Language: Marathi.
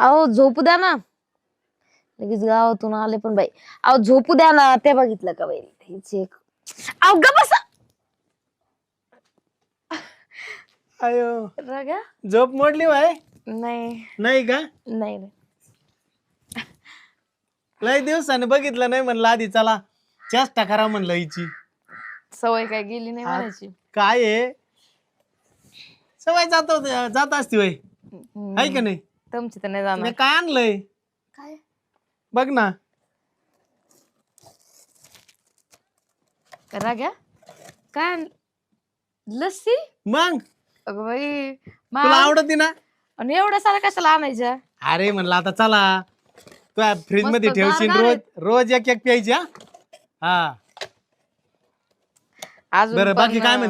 अहो झोपू द्या ना. लगेच गावातून आले पण बाई. अहो झोपू द्या ना. ते बघितलं का बाई हिची एक. अहो ग बसा. अयो रगा झोप मोडली बाय. नाही नाही का? नाही नाही. लय दिवसाने बघितलं नाही म्हणलं आधी चला चेष्टा करा म्हणलं हिची. सवय काय गेली नाही म्हणायची. काय आहे सवय जात असती वय आहे का नाही? तुमची तर नाही जाणार. काय आणलंय काय बघ ना. राग्या काय लस्सी. मग अगं बाई तुला आवडती ना? आणि एवढ्या साऱ्या कशाला आणायच्या? अरे म्हणलं आता चला तू फ्रीज मध्ये मस्त ठेवशील गार रोज रोज एक एक प्यायची. हा अजून बरं पण, बाकी काय म्हणते?